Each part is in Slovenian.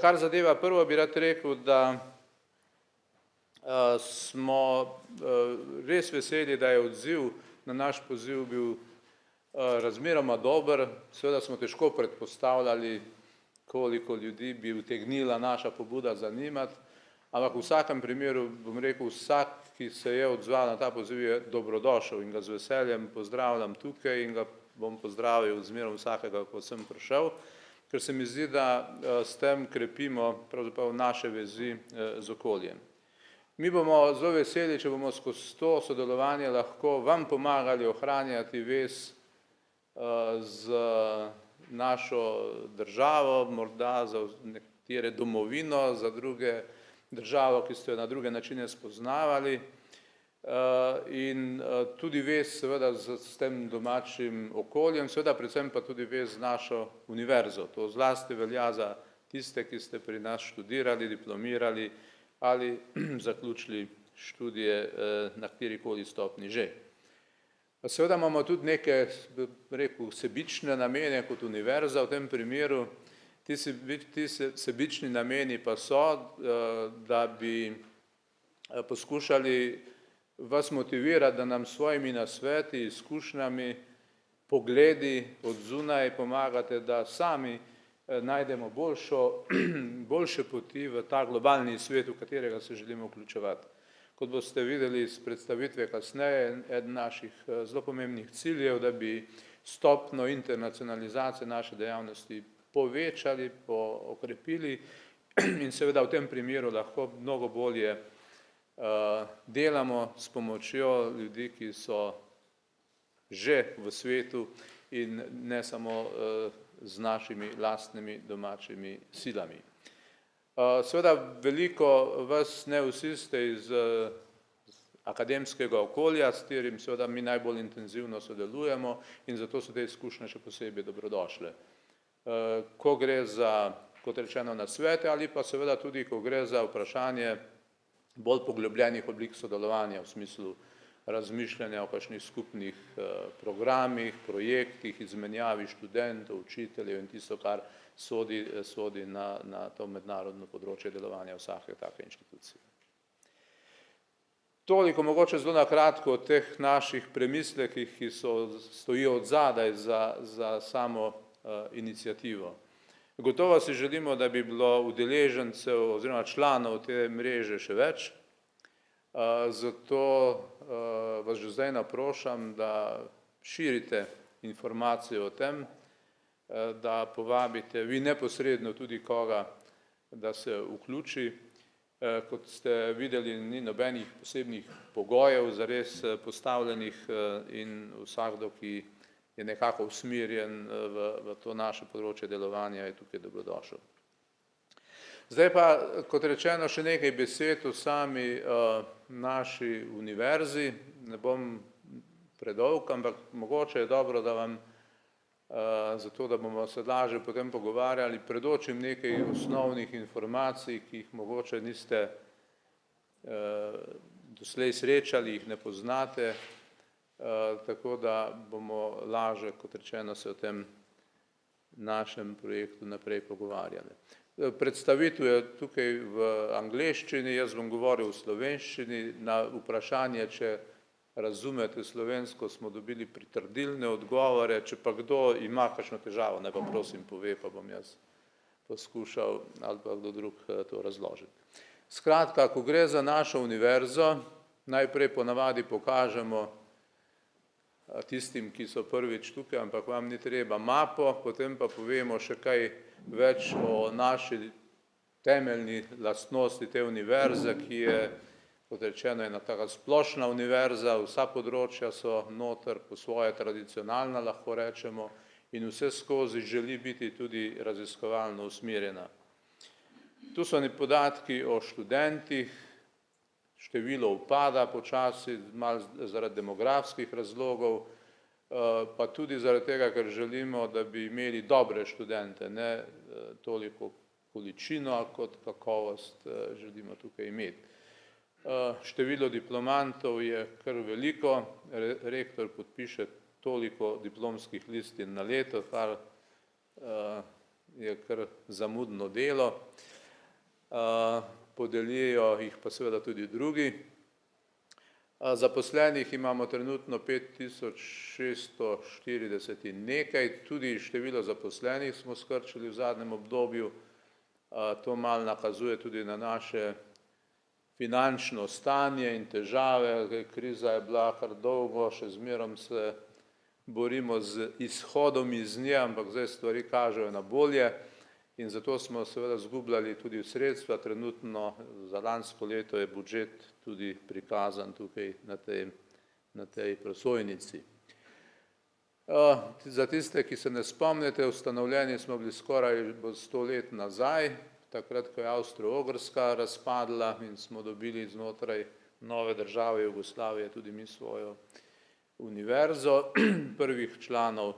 Kar zadeva prvo, bi rad rekel, da smo res veseli, da je odziv na naš poziv bil razmeroma dober. Seveda smo težko predpostavljali, koliko ljudi bi utegnila naša pobuda zanimati, ampak v vsakem primeru, bom rekel, vsak, ki se je odzval na ta poziv, je dobrodošel in ga z veseljem pozdravljam tukaj in ga bom pozdravil zmerom vsakega, ko sem prišel, ker se mi zdi, da s tem krepimo pravzaprav naše vezi z okoljem. Mi bomo zelo veseli, če bomo skozi to sodelovanje lahko vam pomagali ohranjati vez z našo državo, morda za nekatere domovino, za druge državo, ki ste jo na druge načine spoznavali, in tudi vez seveda s tem domačim okoljem, seveda predvsem pa tudi vez z našo univerzo. To zlasti velja za tiste, ki ste pri nas študirali, diplomirali ali zaključili študije na katerikoli stopnji že. Seveda imamo tudi neke, bi rekel, sebične namene kot univerza v tem primeru. Ti sebični nameni pa so, da bi poskušali vas motivirati, da nam s svojimi nasveti, izkušnjami, pogledi od zunaj pomagate, da sami najdemo boljše poti v ta globalni svet, v katerega se želimo vključevati. Kot boste videli iz predstavitve kasneje, eden naših zelo pomembnih ciljev, da bi stopnjo internacionalizacije naše dejavnosti povečali, okrepili in seveda v tem primeru lahko mnogo bolje delamo s pomočjo ljudi, ki so že v svetu in ne samo z našimi lastnimi domačimi silami. Seveda veliko vas, ne vsi ste iz akademskega okolja, s katerim seveda mi najbolj intenzivno sodelujemo in zato so te izkušnje še posebej dobrodošle. Ko gre za, kot rečeno, nasvete ali pa seveda tudi, ko gre za vprašanje bolj poglobljenih oblik sodelovanja v smislu razmišljanja o kakšnih skupnih programih, projektih, izmenjavi študentov, učiteljev in tisto, kar sodi na to mednarodno področje delovanja vsake take inštitucije. Toliko mogoče zelo na kratko o teh naših premislekih, ki stojijo odzadaj za samo iniciativo. Gotovo si želimo, da bi bilo udeležencev oziroma članov te mreže še več, zato vas že zdaj naprošam, da širite informacije o tem, da povabite vi neposredno tudi koga, da se vključi. Kot ste videli, ni nobenih posebnih pogojev zares postavljenih in vsakdo, ki je nekako usmerjen v to naše področje delovanja, je tukaj dobrodošel. Zdaj pa, kot rečeno, še nekaj besed o sami naši univerzi. Ne bom predolg, ampak mogoče je dobro, da vam, zato da bomo se lažje potem pogovarjali, predočim nekaj osnovnih informacij, ki jih mogoče niste doslej srečali, jih ne poznate, tako da bomo lažje, kot rečeno, se o tem našem projektu naprej pogovarjali. Predstavitev je tukaj v angleščini, jaz bom govoril v slovenščini. Na vprašanje, če razumete slovensko, smo dobili pritrdilne odgovore, če pa kdo ima kakšno težavo, naj pa prosim pove, pa bom jaz poskušal ali pa kdo drug to razložiti. Skratka, ko gre za našo univerzo, najprej ponavadi pokažemo tistim, ki so prvič tukaj, ampak vam ni treba mapo, potem pa povemo še kaj več o naši temeljni lastnosti te univerze, ki je, kot rečeno, ena taka splošna univerza, vsa področja so noter po svoje tradicionalna, lahko rečemo, in vse skozi želi biti tudi raziskovalno usmerjena. Tu so podatki o študentih, število upada počasi, malo zaradi demografskih razlogov, pa tudi zaradi tega, ker želimo, da bi imeli dobre študente, ne toliko količino kot kakovost želimo tukaj imeti. Število diplomantov je kar veliko, rektor podpiše toliko diplomskih listin na leto, kar je kar zamudno delo. Podelijo jih pa seveda tudi drugi. Zaposlenih imamo trenutno 5640 in nekaj, tudi število zaposlenih smo skrčili v zadnjem obdobju. To malo nakazuje tudi na naše finančno stanje in težave. Kriza je bila kar dolgo, še zmerom se borimo z izhodom iz nje, ampak zdaj stvari kažejo na bolje in zato smo seveda izgubljali tudi sredstva. Trenutno za lansko leto je budžet tudi prikazan tukaj na tej prosojnici. Za tiste, ki se ne spomnite, ustanovljeni smo bili skoraj 100 let nazaj, takrat, ko je Avstro-Ogrska razpadla in smo dobili znotraj nove države Jugoslavije tudi mi svojo univerzo. Prvih članov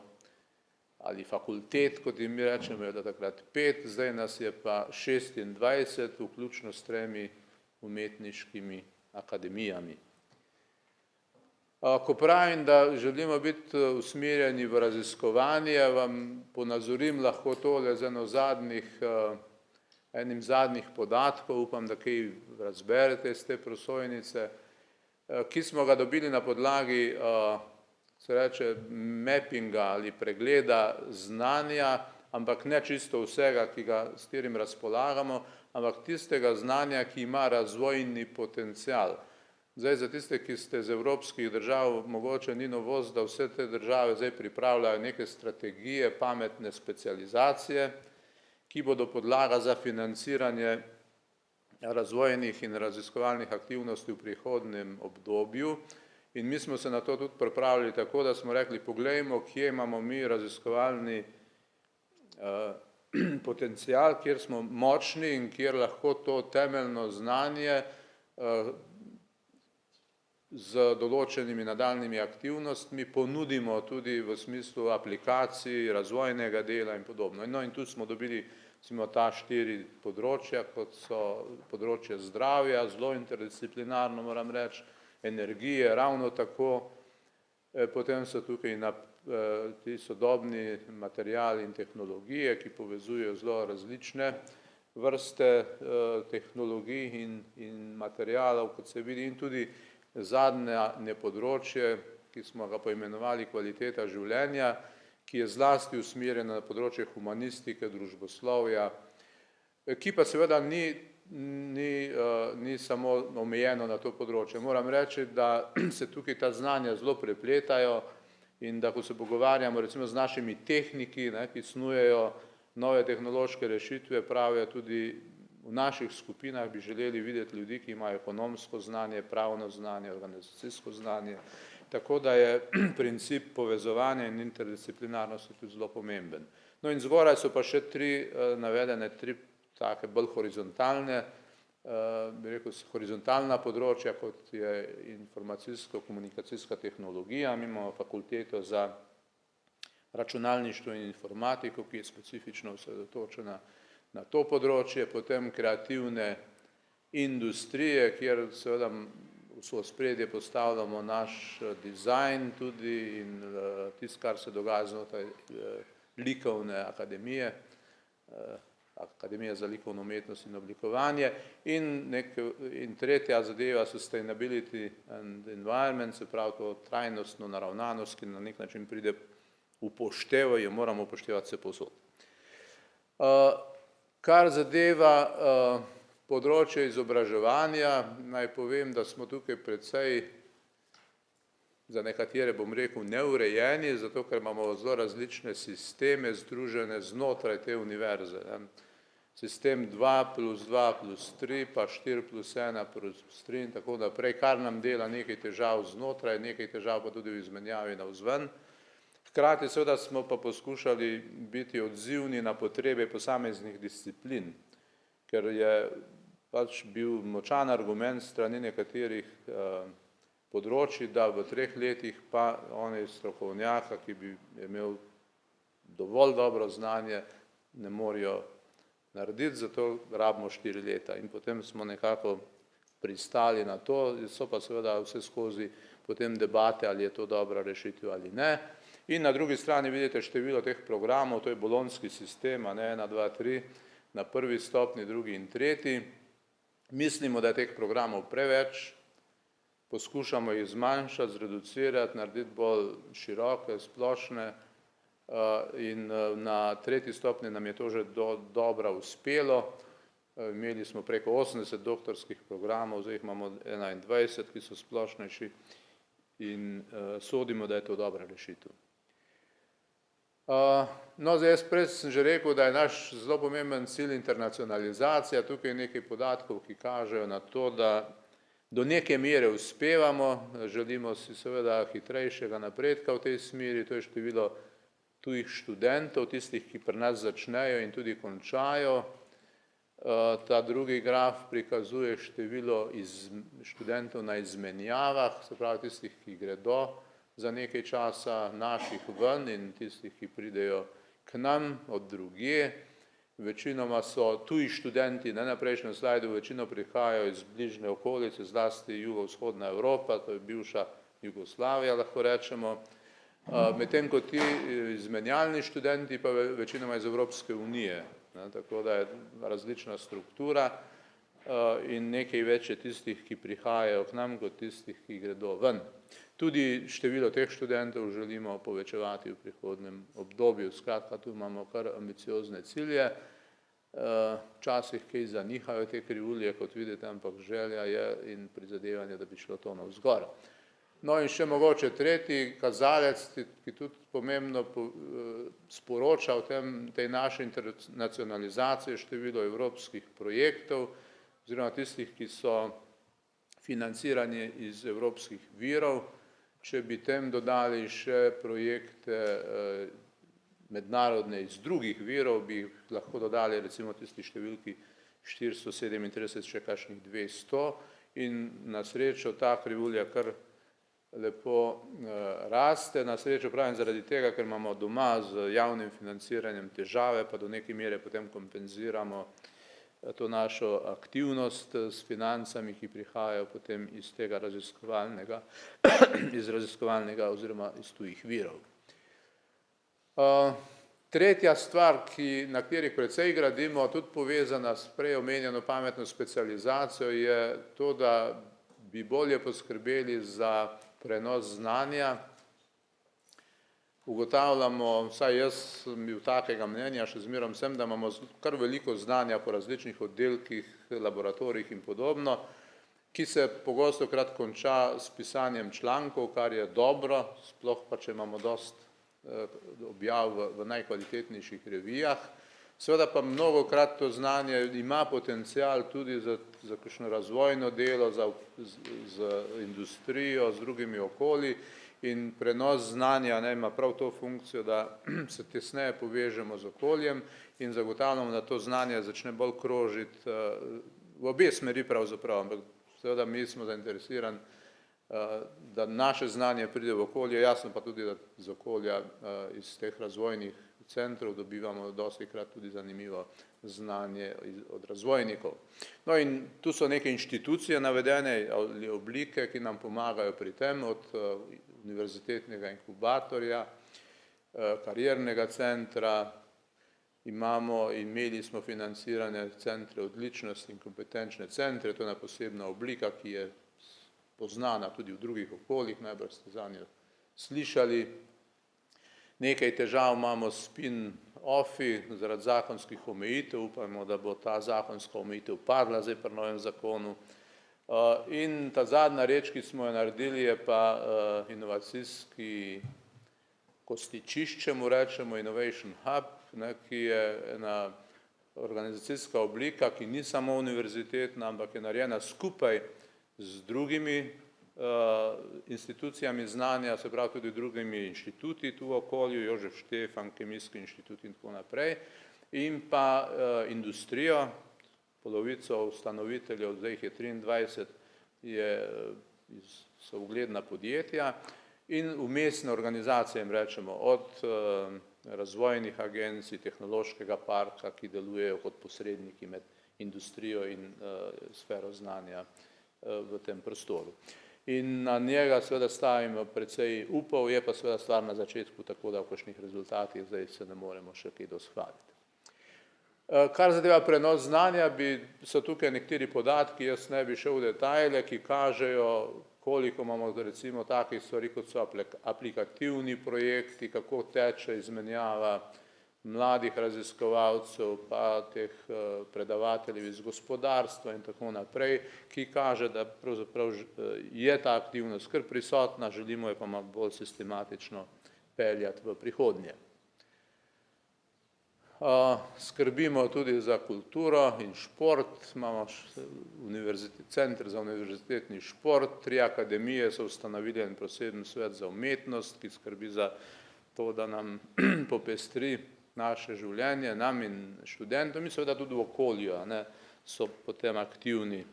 ali fakultet, kot jim mi rečemo, je bilo takrat 5, zdaj nas je pa 26, vključno s 3 umetniškimi akademijami. Ko pravim, da želimo biti usmerjeni v raziskovanje, vam ponazorim lahko tole z enim zadnjih podatkov, upam, da kaj razberete iz te prosojnice, ki smo ga dobili na podlagi, se reče, mappinga ali pregleda znanja, ampak ne čisto vsega, s katerim razpolagamo, ampak tistega znanja, ki ima razvojni potencial. Zdaj, za tiste, ki ste iz evropskih držav, mogoče ni novost, da vse te države zdaj pripravljajo neke strategije pametne specializacije, ki bodo podlaga za financiranje razvojnih in raziskovalnih aktivnosti v prihodnjem obdobju. In mi smo se na to tudi pripravili tako, da smo rekli, poglejmo, kje imamo mi raziskovalni potencial, kjer smo močni in kjer lahko to temeljno znanje z določenimi nadaljnjimi aktivnostmi ponudimo tudi v smislu aplikacij, razvojnega dela in podobno. No, in tu smo dobili ta 4 področja, kot so področje zdravja, zelo interdisciplinarno moram reči, energije ravno tako, potem so tukaj ti sodobni materiali in tehnologije, ki povezujejo zelo različne vrste tehnologij in materialov, kot se vidi, in tudi zadnje področje, ki smo ga poimenovali kvaliteta življenja, ki je zlasti usmerjena na področje humanistike, družboslovja, ki pa seveda ni samo omejeno na to področje. Moram reči, da se tukaj ta znanja zelo prepletajo in da ko se pogovarjamo recimo z našimi tehniki, ki snujejo nove tehnološke rešitve, pravijo tudi v naših skupinah bi želeli videti ljudi, ki imajo ekonomsko znanje, pravno znanje, organizacijsko znanje, tako da je princip povezovanja in interdisciplinarnosti tudi zelo pomemben. No in zgoraj so pa še navedene 3 take bolj horizontalne, bi rekel, horizontalna področja, kot je informacijsko-komunikacijska tehnologija. Mi imamo fakulteto za računalništvo in informatiko, ki je specifično osredotočena na to področje, potem kreativne industrije, kjer seveda v ospredje postavljamo naš dizajn tudi in tisto, kar se dogaja znotraj likovne akademije, Akademija za likovno umetnost in oblikovanje, in tretja zadeva sustainability and environment, se pravi to trajnostno naravnanost, ki na nek način pride upoštevo, jo moramo upoštevati vse povsod. Kar zadeva področje izobraževanja, naj povem, da smo tukaj precej, za nekatere bom rekel, neurejeni, zato ker imamo zelo različne sisteme združene znotraj te univerze. Sistem 2+2+3 pa 4+1+3 in tako naprej, kar nam dela nekaj težav znotraj, nekaj težav pa tudi v izmenjavi navzven. Hkrati seveda smo pa poskušali biti odzivni na potrebe posameznih disciplin, ker je pač bil močan argument strani nekaterih področji, da v 3 letih pa oni strokovnjaka, ki bi imel dovolj dobro znanje, ne morejo narediti, zato rabimo 4 leta. In potem smo nekako pristali na to, so pa seveda vse skozi potem debate, ali je to dobra rešitev ali ne. In na drugi strani vidite število teh programov, to je bolonjski sistem, 1, 2, 3, na prvi stopnji, drugi in tretji. Mislimo, da je teh programov preveč, poskušamo jih zmanjšati, zreducirati, narediti bolj široke, splošne in na tretji stopnji nam je to že dobro uspelo. Imeli smo preko 80 doktorskih programov, zdaj jih imamo 21, ki so splošnejši in sodimo, da je to dobra rešitev. No, zdaj jaz prej sem že rekel, da je naš zelo pomemben cilj internacionalizacija, tukaj je nekaj podatkov, ki kažejo na to, da do neke mere uspevamo, želimo si seveda hitrejšega napredka v tej smeri, to je število tujih študentov, tistih, ki pri nas začnejo in tudi končajo. Ta drugi graf prikazuje število študentov na izmenjavah, se pravi tistih, ki gredo za nekaj časa, naših ven in tistih, ki pridejo k nam od drugje. Večinoma so tuji študenti, ne na prejšnjem slajdu, večino prihajajo iz bližnje okolice, zlasti jugovzhodna Evropa, to je bivša Jugoslavija, lahko rečemo. Medtem ko ti izmenjalni študenti pa večinoma iz Evropske unije, tako da je različna struktura in nekaj več je tistih, ki prihajajo k nam, kot tistih, ki gredo ven. Tudi število teh študentov želimo povečevati v prihodnjem obdobju, skratka tu imamo kar ambiciozne cilje, včasih kaj zanihajo te krivulje, kot vidite, ampak želja je in prizadevanje, da bi šlo to navzgor. No in še mogoče tretji kazalec, ki tudi pomembno sporoča o tej naši internacionalizaciji, število evropskih projektov oziroma tistih, ki so financirani iz evropskih virov. Če bi tem dodali še projekte mednarodne iz drugih virov, bi jih lahko dodali recimo tisti številki 437, še kakšnih 200 in na srečo ta krivulja kar lepo raste, na srečo pravim zaradi tega, ker imamo doma z javnim financiranjem težave, pa do neke mere potem kompenziramo to našo aktivnost s financami, ki prihajajo potem iz tega raziskovalnega oziroma iz tujih virov. Tretja stvar, na katerih precej gradimo, tudi povezana s prej omenjeno pametno specializacijo, je to, da bi bolje poskrbeli za prenos znanja. Ugotavljamo, vsaj jaz sem bil takega mnenja, še zmerom sem, da imamo kar veliko znanja po različnih oddelkih, laboratorijih in podobno, ki se pogostokrat konča s pisanjem člankov, kar je dobro, sploh pa če imamo dosti objav v najkvalitetnejših revijah. Seveda pa mnogokrat to znanje ima potencial tudi za kakšno razvojno delo, z industrijo, z drugimi okolji in prenos znanja ima prav to funkcijo, da se tesneje povežemo z okoljem in zagotavljamo, da to znanje začne bolj krožiti v obe smeri pravzaprav, ampak seveda mi smo zainteresirani, da naše znanje pride v okolje, jasno pa tudi, da z okolja iz teh razvojnih centrov dobivamo dostikrat tudi zanimivo znanje od razvojnikov. No in tu so neke inštitucije navedene ali oblike, ki nam pomagajo pri tem, od univerzitetnega inkubatorja, kariernega centra, imeli smo financirane centre odličnosti in kompetenčne centre, to je ena posebna oblika, ki je poznana tudi v drugih okoljih, najbrž ste zanjo slišali. Nekaj težav imamo s spin-offi zaradi zakonskih omejitev, upajmo, da bo ta zakonska omejitev padla zdaj pri novem zakonu. In ta zadnja reč, ki smo jo naredili, je pa inovacijski kostičišče, mu rečemo Innovation Hub, ki je ena organizacijska oblika, ki ni samo univerzitetna, ampak je narejena skupaj z drugimi institucijami znanja, se pravi tudi drugimi inštituti tu v okolju, Jožef Štefan, Kemijski inštitut in tako naprej, in pa industrijo, polovico ustanoviteljev, zdaj jih je 23, so ugledna podjetja in vmesne organizacije, jim rečemo, od razvojnih agencij, tehnološkega parka, ki delujejo kot posredniki med industrijo in sfero znanja v tem prostoru. in na njega seveda stavimo precej upov, je pa seveda stvar na začetku tako, da v kakšnih rezultatih zdaj se ne moremo še kaj dosti hvaliti. Kar zadeva prenos znanja, so tukaj nekateri podatki, jaz ne bi šel v detajle, ki kažejo, koliko imamo recimo takih stvari, kot so aplikativni projekti, kako teče izmenjava mladih raziskovalcev, pa teh predavateljev iz gospodarstva in tako naprej, ki kaže, da pravzaprav je ta aktivnost kar prisotna, želimo jo pa malo bolj sistematično peljati v prihodnje. Skrbimo tudi za kulturo in šport, imamo center za univerzitetni šport, 3 akademije so ustanovili en poseben svet za umetnost, ki skrbi za to, da nam popestri naše življenje, nam in študentom in seveda tudi v okolju, so potem aktivni.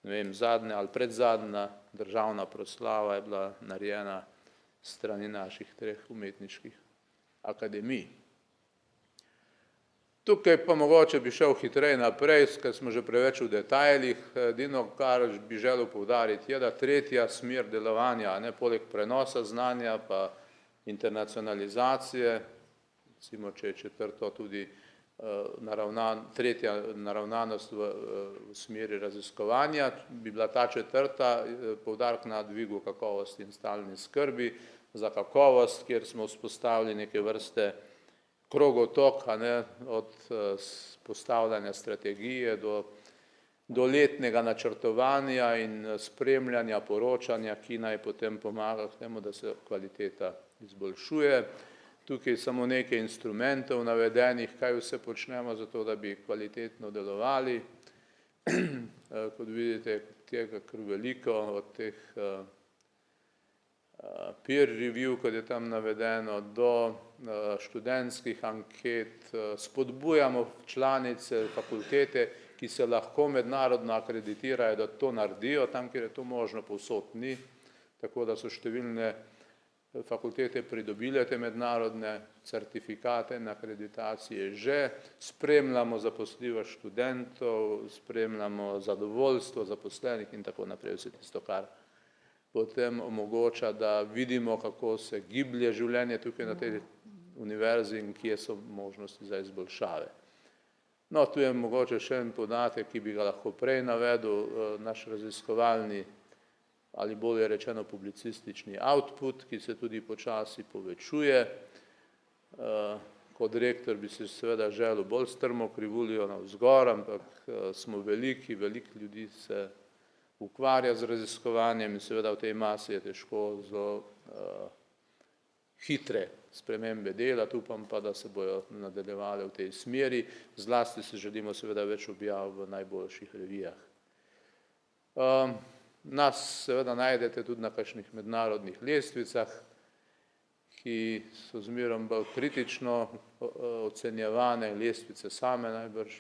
Ne vem, zadnja ali predzadnja državna proslava je bila narejena strani naših 3 umetniških akademij. Tukaj pa mogoče bi šel hitreje naprej, ker smo že preveč v detajlih. Edino, kar bi želel poudariti, je, da tretja smer delovanja, poleg prenosa znanja pa internacionalizacije, recimo, če je četrto tudi tretja naravnanost v smeri raziskovanja, bi bila ta četrta poudarek na dvigu kakovosti in stalni skrbi za kakovost, kjer smo vzpostavili neke vrste krogotok, od postavljanja strategije do letnega načrtovanja in spremljanja, poročanja, ki naj potem pomaga k temu, da se kvaliteta izboljšuje. Tukaj samo nekaj instrumentov navedenih, kaj vse počnemo za to, da bi kvalitetno delovali. Kot vidite, tega kar veliko od teh peer review, kot je tam navedeno, do študentskih anket, spodbujamo članice fakultete, ki se lahko mednarodno akreditirajo, da to naredijo tam, kjer je to možno, povsod ni, tako da so številne fakultete pridobile te mednarodne certifikate in akreditacije že, spremljamo zaposljivost študentov, spremljamo zadovoljstvo zaposlenih in tako naprej, vse tisto, kar potem omogoča, da vidimo, kako se giblje življenje tukaj na tej univerzi in kje so možnosti za izboljšave. No, tu je mogoče še en podatek, ki bi ga lahko prej navedel, naš raziskovalni ali bolje rečeno publicistični output, ki se tudi počasi povečuje. Kot rektor bi se seveda želel bolj strmo krivuljo navzgor, ampak smo veliko ljudi se ukvarja z raziskovanjem in seveda v tej masi je težko zelo hitre spremembe delati, upam pa, da se bojo nadaljevale v tej smeri, zlasti se želimo seveda več objav v najboljših revijah. Nas seveda najdete tudi na kakšnih mednarodnih lestvicah, ki so zmerom bolj kritično ocenjevane, lestvice same najbrž,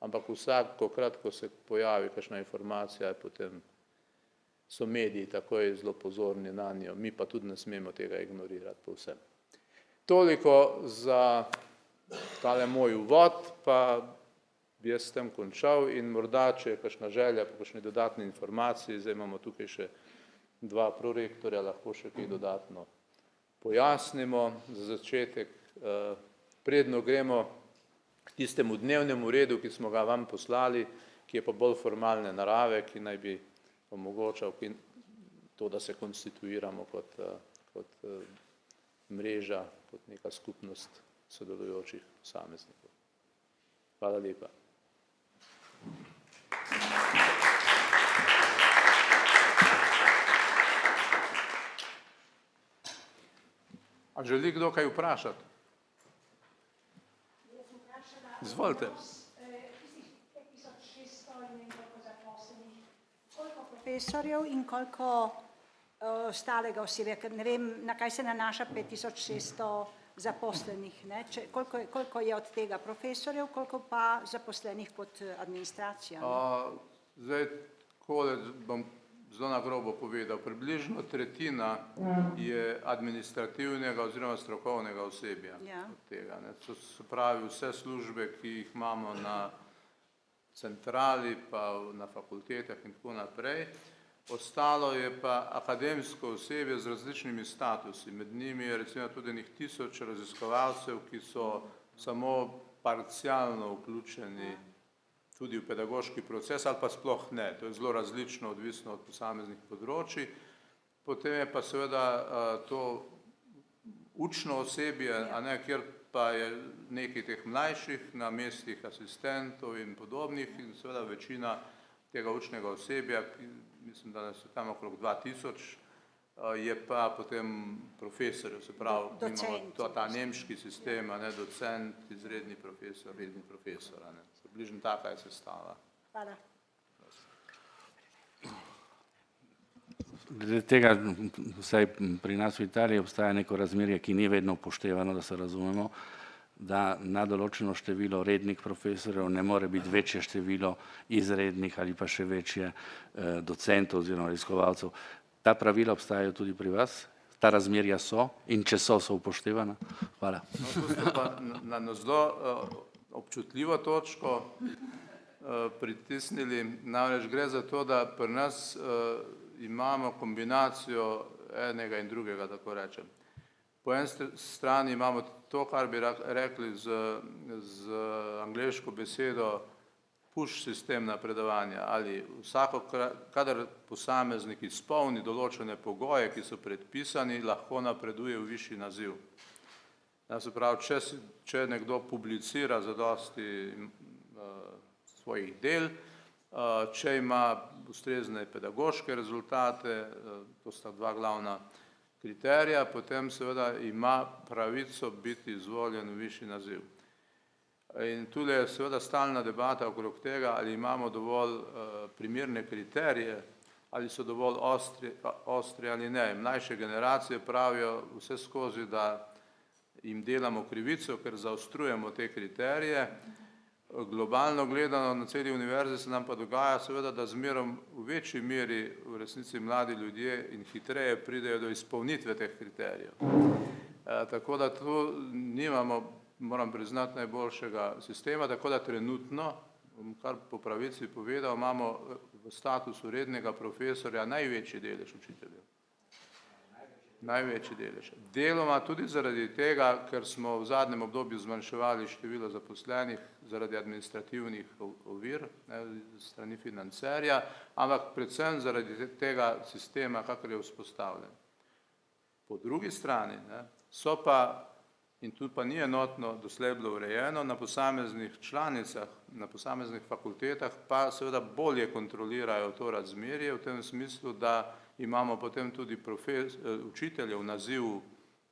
ampak vsakokrat, ko se pojavi kakšna informacija, potem so mediji takoj zelo pozorni nanjo, mi pa tudi ne smemo tega ignorirati povsem. Toliko za tale moj uvod, pa bi jaz s tem končal in morda, če je kakšna želja po kakšni dodatni informaciji, zdaj imamo tukaj še 2 prorektorja, lahko še kaj dodatno pojasnimo. Za začetek, predno gremo k tistemu dnevnemu redu, ki smo ga vam poslali, ki je pa bolj formalne narave, ki naj bi omogočal to, da se konstituiramo kot mreža, kot neka skupnost sodelujočih posameznikov. Hvala lepa. A želi kdo kaj vprašati? Izvolite. Profesorjev in koliko ostalega osebja, ker ne vem, na kaj se nanaša 5600 zaposlenih, koliko je od tega profesorjev, koliko pa zaposlenih kot administracija? Zdaj, takole bom zelo na grobo povedal, približno tretjina je administrativnega oziroma strokovnega osebja od tega. To se pravi vse službe, ki jih imamo na centrali, pa na fakultetah in tako naprej. Ostalo je pa akademsko osebje z različnimi statusi. Med njimi je recimo tudi nekih 1000 raziskovalcev, ki so samo parcialno vključeni tudi v pedagoški proces ali pa sploh ne. To je zelo različno, odvisno od posameznih področij. Potem je pa seveda to učno osebje, a ne, kjer pa je nekaj teh mlajših na mestih asistentov in podobnih in seveda večina tega učnega osebja, ki mislim, da nas je tam okrog 2000, je pa potem profesorjev, se pravi, imamo ta nemški sistem, a ne, docent, izredni profesor, redni profesor, a ne. Približno taka je sestava. Hvala. Glede tega, vsaj pri nas v Italiji obstaja neko razmerje, ki ni vedno upoštevano, da se razumemo, da na določeno število rednih profesorjev ne more biti večje število izrednih ali pa še večje docentov oziroma raziskovalcev. Ta pravila obstajajo tudi pri vas? Ta razmerja so in če so upoštevana? Hvala. No, tu ste pa na zelo občutljivo točko pritisnili, namreč gre za to, da pri nas imamo kombinacijo enega in drugega, tako rečem. Po eni strani imamo to, kar bi rekli z angleško besedo push sistem napredovanja, ali kadar posameznik izpolni določene pogoje, ki so predpisani, lahko napreduje v višji naziv. Se pravi, če nekdo publicira zadosti svojih del, če ima ustrezne pedagoške rezultate, to sta dva glavna kriterija, potem seveda ima pravico biti izvoljen v višji naziv. In tule je seveda stalna debata okrog tega, ali imamo dovolj primerne kriterije, ali so dovolj ostri ali ne. Mlajše generacije pravijo vse skozi, da jim delamo krivico, ker zaostrujemo te kriterije. Globalno gledano na celi univerzi se nam pa dogaja seveda, da zmerom v večji meri v resnici mladi ljudje in hitreje pridejo do izpolnitve teh kriterijev. Tako da tu nimamo, moram priznati, najboljšega sistema, tako da trenutno, kar po pravici povedal, imamo v statusu rednega profesorja največji delež učiteljev. Največji delež. Deloma tudi zaradi tega, ker smo v zadnjem obdobju zmanjševali število zaposlenih zaradi administrativnih ovir strani financerja, ampak predvsem zaradi tega sistema, kakor je vzpostavljen. Po drugi strani so pa, in tu pa ni enotno doslej bilo urejeno, na posameznih članicah, na posameznih fakultetah pa seveda bolje kontrolirajo to razmerje v tem smislu, da imamo potem tudi učiteljev naziv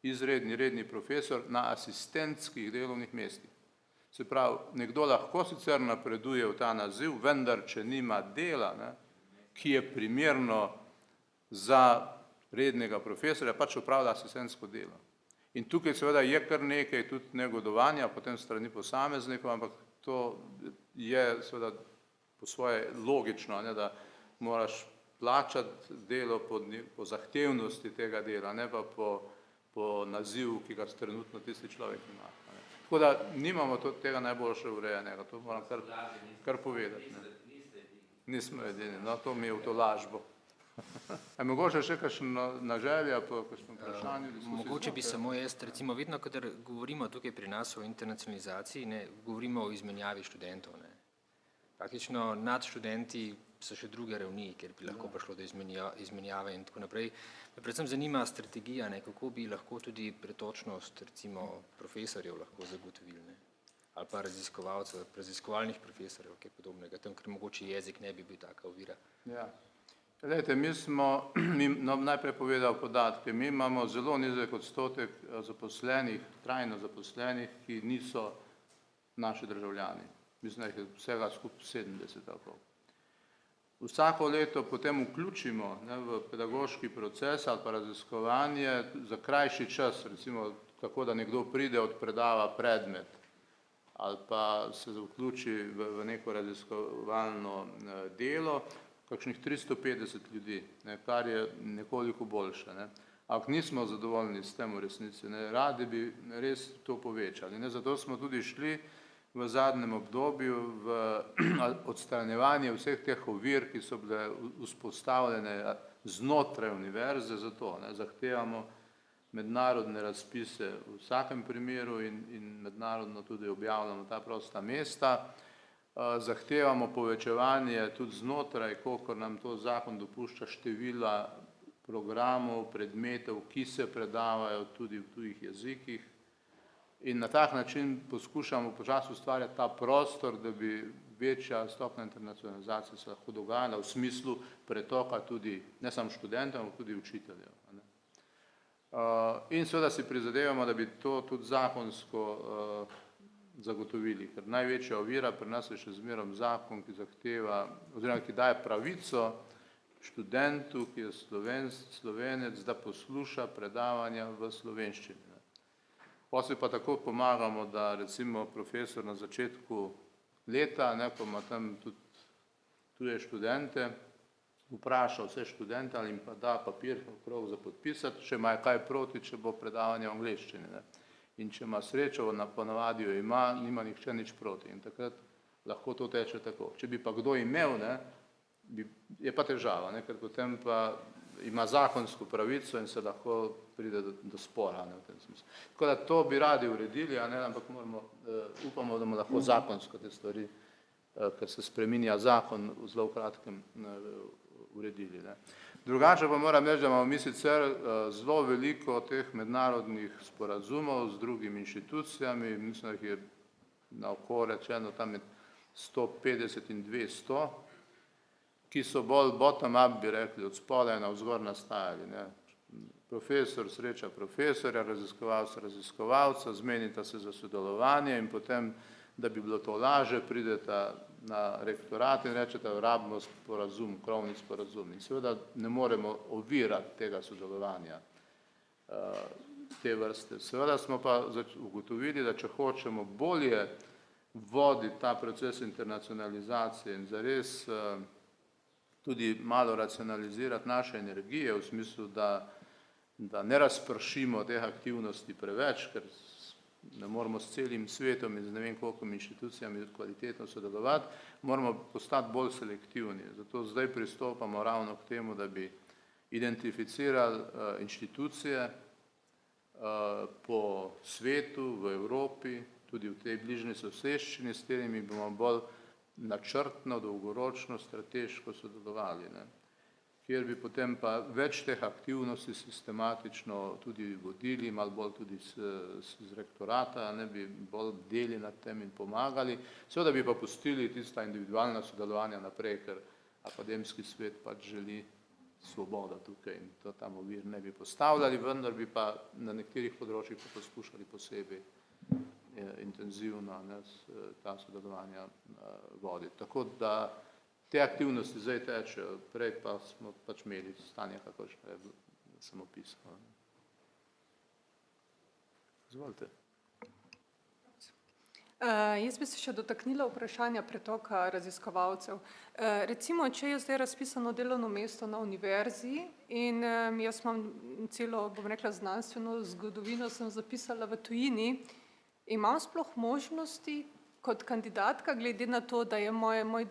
izredni, redni profesor na asistentskih delovnih mestih. Se pravi, nekdo lahko sicer napreduje v ta naziv, vendar če nima dela, ki je primerno za rednega profesorja, pač opravlja asistentsko delo. In tukaj seveda je kar nekaj tudi negodovanja potem strani posameznikov, ampak to je seveda po svoje logično, da moraš plačati delo po zahtevnosti tega dela, ne pa po nazivu, ki ga trenutno tisti človek ima. Tako da nimamo tega najboljše urejenega, to moram kar povedati. Nismo edini, no to mi je v to lažbo. A mogoče še kakšna želja po kakšnem vprašanju? Mogoče bi samo jaz, recimo vedno, kadar govorimo tukaj pri nas o internacionalizaciji, govorimo o izmenjavi študentov. Praktično nad študenti so še druge ravni, kjer bi lahko prišlo do izmenjave in tako naprej. Me predvsem zanima strategija, kako bi lahko tudi pretočnost recimo profesorjev lahko zagotovili, ali pa raziskovalcev, raziskovalnih profesorjev, kaj podobnega, tam, ker mogoče jezik ne bi bil taka ovira. Ja. Glejte, mi smo, najprej povedal podatke, mi imamo zelo nizek odstotek zaposlenih, trajno zaposlenih, ki niso naši državljani. Mislim, da jih je vsega skupaj 70 tako. Vsako leto potem vključimo v pedagoški proces ali pa raziskovanje za krajši čas, recimo tako, da nekdo pride, odpredava predmet ali pa se vključi v neko raziskovalno delo, kakšnih 350 ljudi, kar je nekoliko boljše. Ampak nismo zadovoljni s tem v resnici, radi bi res to povečali. Zato smo tudi šli v zadnjem obdobju v odstranjevanje vseh teh ovir, ki so bile vzpostavljene znotraj univerze, zato zahtevamo mednarodne razpise v vsakem primeru in mednarodno tudi objavljamo ta prosta mesta. Zahtevamo povečevanje tudi znotraj, kolikor nam to zakon dopušča, števila programov, predmetov, ki se predavajo tudi v tujih jezikih. In na tak način poskušamo počasi ustvarjati ta prostor, da bi večja stopnja internacionalizacije se lahko dogajala v smislu pretoka tudi ne samo študentov, ampak tudi učiteljev. In seveda si prizadevamo, da bi to tudi zakonsko zagotovili, ker največja ovira pri nas je še zmerom zakon, ki zahteva, oziroma ki daje pravico študentu, ki je Slovenec, da posluša predavanja v slovenščini. Potem pa tako pomagamo, da recimo profesor na začetku leta, ko ima tam tudi tuje študente, vpraša vse študente ali jim pa da papir okrog za podpisati, če ima kaj proti, če bo predavanje v angleščini. In če ima srečo, ponavadi jo ima, nima nihče nič proti. In takrat lahko to teče tako. Če bi pa kdo imel, je pa težava, ker potem pa ima zakonsko pravico in se lahko pride do spora v tem smislu. Tako da to bi radi uredili, ampak upamo, da bomo lahko zakonsko te stvari, ker se spreminja zakon v zelo kratkem, uredili. Drugače pa moram reči, da imamo mi sicer zelo veliko teh mednarodnih sporazumov z drugimi inštitucijami, mislim, da jih je na oko rečeno tam med 150 in 200, ki so bolj bottom-up, bi rekli, od spodaj navzgor nastajali. Profesor sreča profesorja, raziskovalca, zmenita se za sodelovanje in potem, da bi bilo to laže, prideta na rektorat in rečeta, rabimo sporazum, krovni sporazum. In seveda ne moremo ovirati tega sodelovanja te vrste. Seveda smo pa ugotovili, da če hočemo bolje voditi ta proces internacionalizacije in zares tudi malo racionalizirati naše energije v smislu, da ne razpršimo teh aktivnosti preveč, ker ne moramo s celim svetom in z ne vem koliko inštitucijami kvalitetno sodelovati, moramo postati bolj selektivni. Zato zdaj pristopamo ravno k temu, da bi identificirali inštitucije po svetu, v Evropi, tudi v tej bližnji soseščini, s katerimi bomo bolj načrtno, dolgoročno, strateško sodelovali, kjer bi potem pa več teh aktivnosti sistematično tudi vodili, malo bolj tudi z rektorata, bi bolj bdeli nad tem in pomagali. Seveda bi pa pustili tista individualna sodelovanja naprej, ker akademski svet pač želi svobodo tukaj in to tam ovir ne bi postavljali, vendar bi pa na nekaterih področjih pa poskušali posebej intenzivno ta sodelovanja voditi. Tako da te aktivnosti zdaj tečejo, prej pa smo pač imeli stanje, kakršno je sem opisal. Izvolite. Jaz bi se še dotaknila vprašanja pretoka raziskovalcev. Recimo, če je zdaj razpisano delovno mesto na univerzi in jaz imam celo, bom rekla, znanstveno zgodovino, sem zapisala v tujini, imam sploh možnosti kot kandidatka, glede na to, da je moje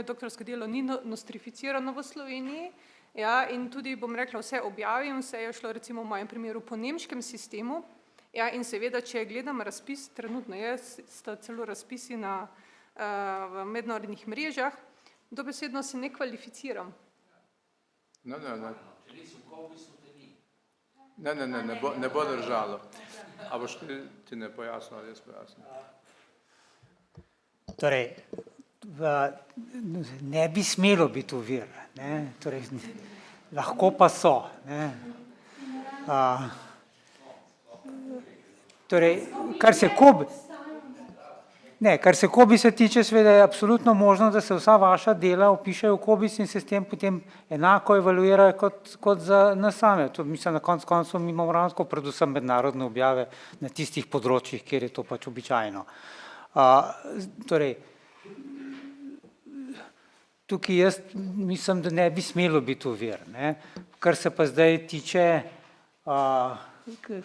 doktorsko delo ni nostrificirano v Sloveniji, in tudi, bom rekla, vse objavim, vse je šlo recimo v mojem primeru po nemškem sistemu, in seveda, če gledam razpis, trenutno sta celo razpisi v mednarodnih mrežah, dobesedno se ne kvalificiram. Ne bo držalo. A boš ti ne pojasnil, ali jaz pojasnim? Torej, ne bi smelo biti ovir, torej, lahko pa so. Torej, kar se Cobisa tiče, seveda je absolutno možno, da se vsa vaša dela vpišejo v Cobis in se s tem potem enako evaluirajo kot za nas same. To mislim, na koncu mi imamo ravno predvsem mednarodne objave na tistih področjih, kjer je to pač običajno. Torej, tukaj jaz mislim, da ne bi smelo biti ovir. Kar se pa zdaj tiče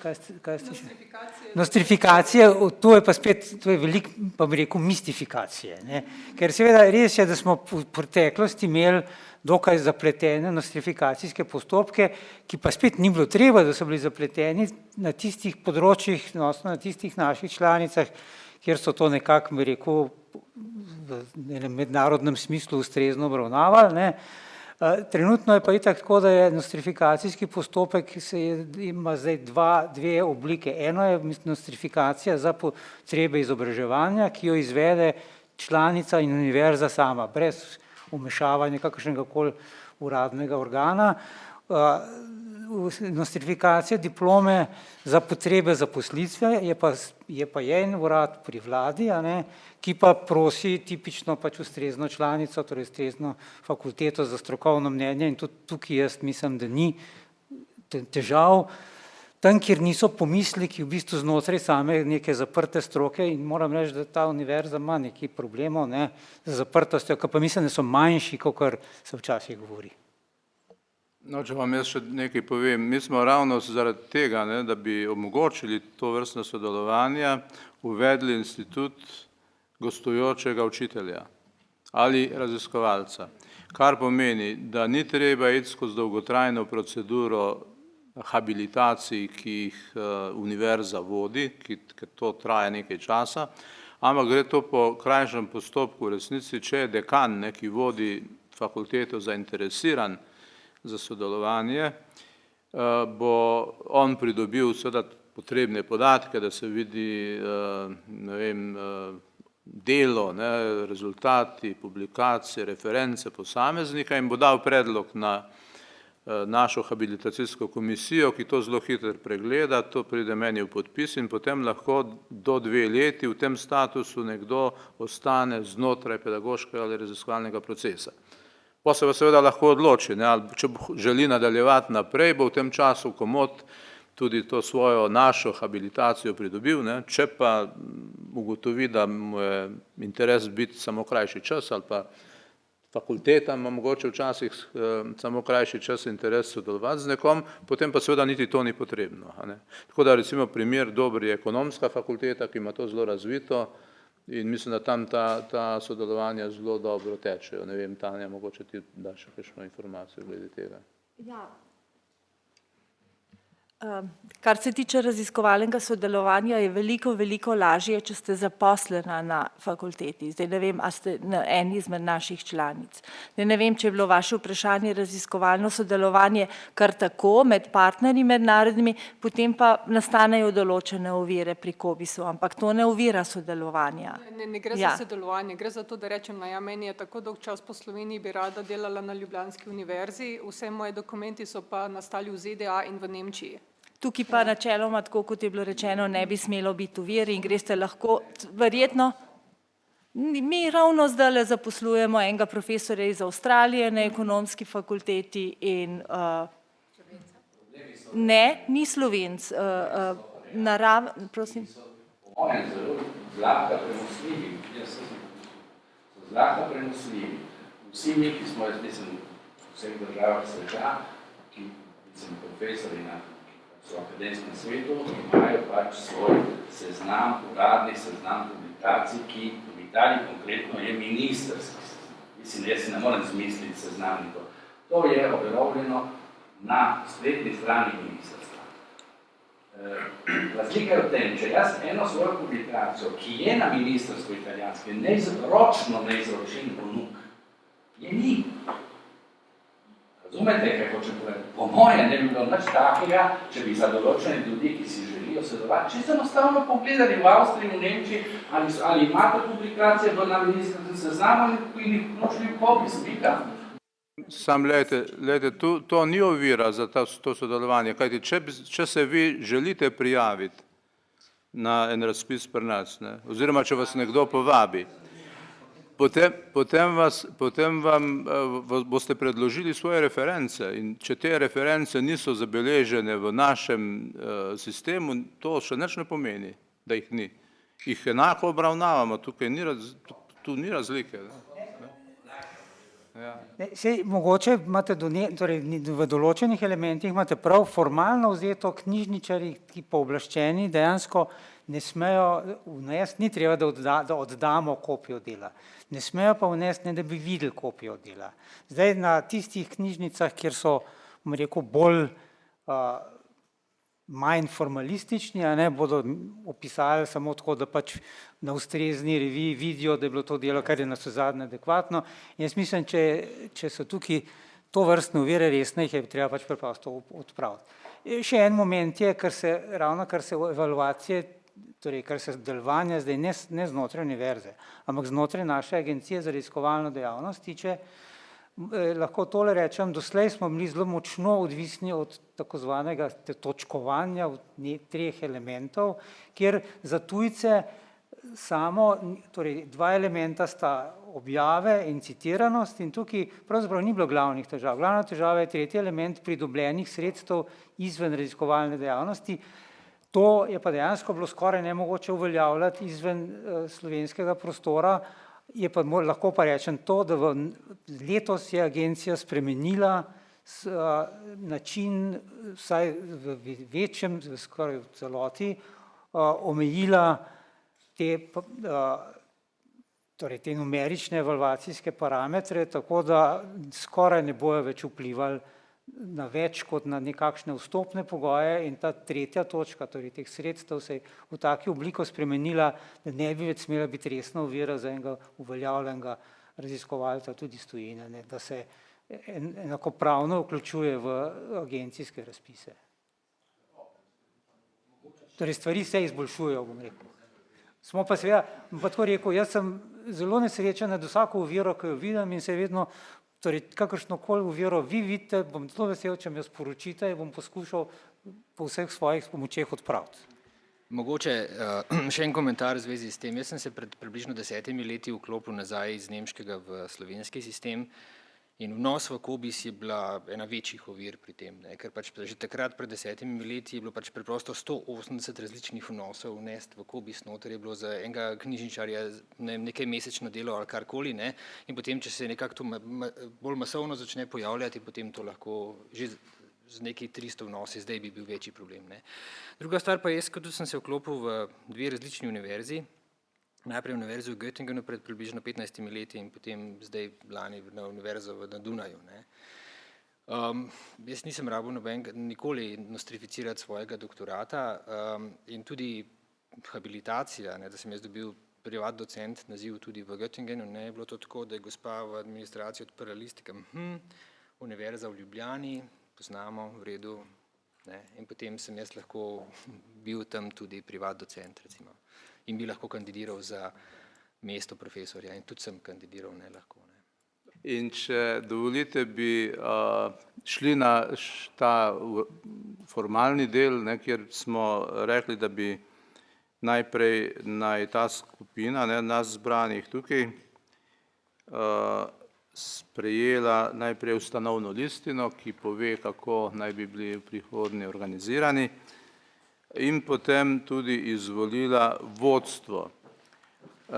kaj ste še? Nostrifikacije. Nostrifikacije, to je pa spet, to je veliko, pa bi rekel, mistifikacije, ne. Ker seveda res je, da smo v preteklosti imeli dokaj zapletene nostrifikacijske postopke, ki pa spet ni bilo treba, da so bili zapleteni na tistih področjih, na tistih naših članicah, kjer so to nekako, bi rekel, v enem mednarodnem smislu ustrezno obravnavali, ne. Trenutno je pa itak tako, da je nostrifikacijski postopek, ima zdaj dve oblike. Eno je nostrifikacija za potrebe izobraževanja, ki jo izvede članica in univerza sama, brez vmešavanja kakršnega koli uradnega organa. Nostrifikacija diplome za potrebe zaposlitve je pa en urad pri vladi, a ne, ki pa prosi tipično pač ustrezno članico, torej ustrezno fakulteto za strokovno mnenje in tudi tukaj jaz mislim, da ni težav. Tam, kjer niso pomisleki v bistvu znotraj same neke zaprte stroke in moram reči, da ta univerza ima nekaj problemov, ne, z zaprtostjo, ki pa mislim, da so manjši, kakor se včasih govori. No, če vam jaz še nekaj povem, mi smo ravno zaradi tega, ne, da bi omogočili to vrstno sodelovanje, uvedli institut gostujočega učitelja ali raziskovalca, kar pomeni, da ni treba iti skozi dolgotrajno proceduro habilitacij, ki jih univerza vodi, ker to traja nekaj časa, ampak gre to po krajšem postopku. V resnici, če je dekan, ne, ki vodi fakulteto zainteresiran za sodelovanje, bo on pridobil seveda potrebne podatke, da se vidi, ne vem, delo, ne, rezultati, publikacije, reference posameznika in bo dal predlog na našo habilitacijsko komisijo, ki to zelo hitro pregleda, to pride meni v podpis in potem lahko do 2 leti v tem statusu nekdo ostane znotraj pedagoškega ali raziskovalnega procesa. Pa se pa seveda lahko odloči, ne, ali če želi nadaljevati naprej, bo v tem času komot tudi to svojo našo habilitacijo pridobil, ne, če pa ugotovi, da mu je interes biti samo krajši čas ali pa fakulteta ima mogoče včasih samo krajši čas interes sodelovati z nekom, potem pa seveda niti to ni potrebno. Ne. Tako da recimo primer dober je ekonomska fakulteta, ki ima to zelo razvito in mislim, da tam ta sodelovanja zelo dobro tečejo. Ne vem, Tanja, mogoče ti daš še kakšno informacijo glede tega. Ja. Kar se tiče raziskovalnega sodelovanja, je veliko lažje, če ste zaposlena na fakulteti. Zdaj ne vem, a ste na eni izmed naših članic. Zdaj ne vem, če je bilo vaše vprašanje raziskovalno sodelovanje kar tako med partnerji mednarodnimi, potem pa nastanejo določene ovire pri COBISU, ampak to ne ovira sodelovanja. Ne gre za sodelovanje, gre za to, da rečem, ja, meni je tako dolg čas po Sloveniji, bi rada delala na Ljubljanski univerzi, vse moje dokumenti so pa nastali v ZDA in v Nemčiji. Tukaj pa načeloma, tako kot je bilo rečeno, ne bi smelo biti ovir in greste lahko, verjetno, mi ravno zdajle zaposlujemo enega profesorja iz Avstralije na ekonomski fakulteti in ne, ni Slovenc, prosim. Po mojem zelo zlahka prenosljivi, zlahka prenosljivi. Vsi mi, ki smo, jaz mislim, v vseh državah sveta, ki sem profesori na v akademskem svetu, imajo pač svoj seznam, uradni seznam publikacij, ki v Italiji konkretno je ministrski seznam. Mislim, jaz si ne morem zmisliti seznamnikov. To je objavljeno na spletni strani ministrstva. Razlika je v tem, če jaz eno svojo publikacijo, ki je na ministrstvu italijanski, ročno ne izročim ponuk, je ni. Razumete, kaj hočem povedati? Po mojem ne bi bilo nič takega, če bi za določene ljudi, ki si želijo sodelovati, če se enostavno pogledali v Avstriji, v Nemčiji, ali imate publikacije na ministrstvem seznamu in jih vključili v COBIS, pika. Sam gledajte, to ni ovira za to sodelovanje, kajti če se vi želite prijaviti na en razpis pri nas, ne, oziroma če vas nekdo povabi, potem vam boste predložili svoje reference in če te reference niso zabeležene v našem sistemu, to še nič ne pomeni, da jih ni. Jih enako obravnavamo, tu ni razlike. Sej, mogoče imate torej, v določenih elementih imate prav formalno vzeto knjižničarji, ki pooblaščeni dejansko ne smejo vnesti, ni treba, da oddamo kopijo dela. Ne smejo pa vnesti, ne da bi videli kopijo dela. Zdaj na tistih knjižnicah, kjer so, bom rekel, bolj manj formalistični, a ne, bodo opisali samo tako, da pač na ustrezni reviji vidijo, da je bilo to delo, kar je navsezadnje adekvatno. In jaz mislim, če so tukaj to vrstne ovire resne, jih je treba pač preprosto odpraviti. Še en moment je, ravno kar se evaluacije, torej kar se delovanja zdaj ne znotraj univerze, ampak znotraj naše agencije za raziskovalno dejavnost tiče, lahko tole rečem, doslej smo bili zelo močno odvisni od tako zvanega točkovanja treh elementov, kjer za tujce samo, torej dva elementa sta objave in citiranost in tukaj pravzaprav ni bilo glavnih težav. Glavna težava je tretji element pridobljenih sredstev izven raziskovalne dejavnosti. To je pa dejansko bilo skoraj nemogoče uveljavljati izven slovenskega prostora. Je pa lahko pa rečem to, da letos je agencija spremenila način, vsaj v večjem, skoraj v celoti, omejila te numerične evalvacijske parametre, tako da skoraj ne bojo več vplivali na več kot na nekakšne vstopne pogoje in ta tretja točka, torej teh sredstev se je v taki obliko spremenila, da ne bi več smela biti resna ovira za enega uveljavljenega raziskovalca tudi iz tujine, da se enakopravno vključuje v agencijske razpise. Torej stvari se izboljšujejo, bom rekel. Smo pa seveda, pa tako rekel, jaz sem zelo nesrečen nad vsako oviro, ki jo vidim in se vedno, torej kakršnokoli oviro vi vidite, bom zelo vesel, če mi jo sporočite in bom poskušal po vseh svojih močeh odpraviti. Mogoče še en komentar v zvezi s tem. Jaz sem se pred približno 10 leti vklopil nazaj iz nemškega v slovenski sistem in vnos v COBISS je bila ena večjih ovir pri tem, ker pač že takrat pred 10 leti je bilo pač preprosto 180 različnih vnosov vnesti v COBISS noter, je bilo za enega knjižničarja nekaj mesečno delo ali karkoli, in potem, če se nekako to bolj masovno začne pojavljati, potem to lahko že z nekaj 300 vnosi, zdaj bi bil večji problem. Druga stvar pa je, kot sem se vklopil v dve različni univerzi, najprej univerzo v Göttingenu pred približno 15 leti in potem zdaj lani na univerzo na Dunaju. Jaz nisem rabil nikoli nostrificirati svojega doktorata in tudi habilitacija, da sem jaz dobil privat docent naziv tudi v Göttingenu, je bilo to tako, da je gospa v administraciji odprla list, univerza v Ljubljani, poznamo, v redu, in potem sem jaz lahko bil tam tudi privat docent, recimo. In bi lahko kandidiral za mesto profesorja in tudi sem kandidiral, lahko. In če dovolite, bi šli na ta formalni del, kjer smo rekli, da bi najprej naj ta skupina nas zbranih tukaj sprejela najprej ustanovno listino, ki pove, kako naj bi bili v prihodnje organizirani, in potem tudi izvolila vodstvo.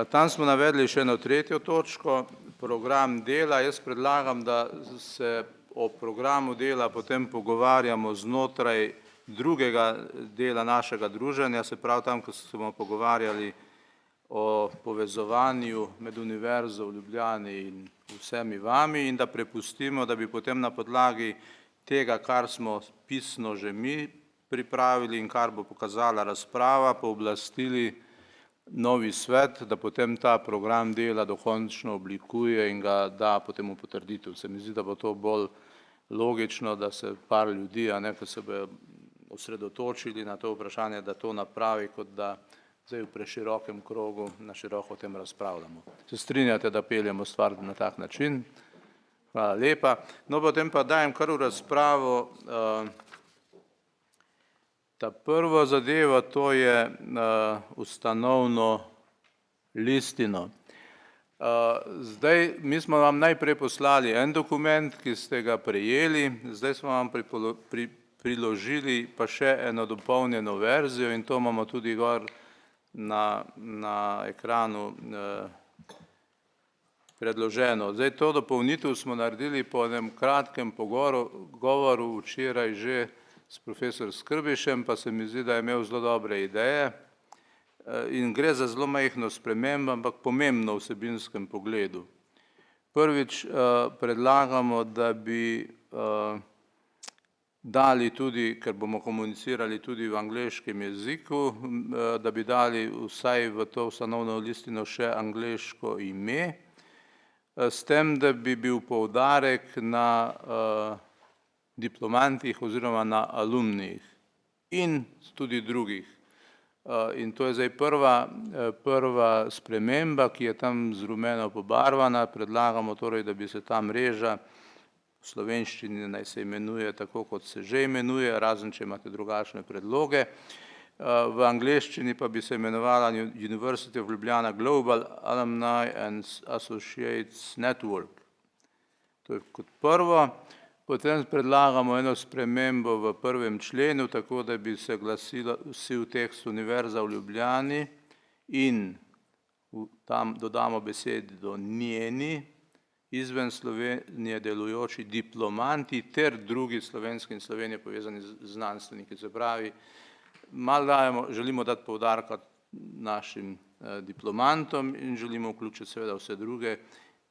Tam smo navedli še eno tretjo točko, program dela. Jaz predlagam, da se o programu dela potem pogovarjamo znotraj drugega dela našega druženja, se pravi tam, ko se bomo pogovarjali o povezovanju med Univerzo v Ljubljani in vsemi vami in da prepustimo, da bi potem na podlagi tega, kar smo pisno že mi pripravili in kar bo pokazala razprava, pooblastili novi svet, da potem ta program dela dokončno oblikuje in ga da potem v potrditev. Se mi zdi, da bo to bolj logično, da se par ljudi, ko se bojo osredotočili na to vprašanje, da to napravi, kot da zdaj v preširokem krogu na široko o tem razpravljamo. Se strinjate, da peljemo stvar na tak način? Hvala lepa. No, potem pa dajem kar v razpravo ta prvo zadevo, to je ustanovno listino. Zdaj, mi smo vam najprej poslali en dokument, ki ste ga prejeli, zdaj smo vam priložili pa še eno dopolnjeno verzijo in to imamo tudi gor na ekranu predloženo. Zdaj to dopolnitev smo naredili po enem kratkem govoru včeraj že s profesor Skrbišem, pa se mi zdi, da je imel zelo dobre ideje in gre za zelo majhno spremembo, ampak pomembno v vsebinskem pogledu. Prvič predlagamo, da bi dali tudi, ker bomo komunicirali tudi v angleškem jeziku, da bi dali vsaj v to ustanovno listino še angleško ime, s tem, da bi bil poudarek na diplomantih oziroma na alumnijih in tudi drugih. In to je zdaj prva sprememba, ki je tam z rumeno pobarvana. Predlagamo torej, da bi se ta mreža v slovenščini naj se imenuje tako, kot se že imenuje, razen če imate drugačne predloge. V angleščini pa bi se imenovala University of Ljubljana Global Alumni and Associates Network. To je kot prvo. Potem predlagamo eno spremembo v 1. členu, tako da bi se glasil tekst Univerza v Ljubljani in tam dodamo besedo njeni, izven Slovenije delujoči diplomanti ter drugi slovenski in Slovenije povezani znanstveniki. Se pravi, malo želimo dati poudarka našim diplomantom in želimo vključiti seveda vse druge,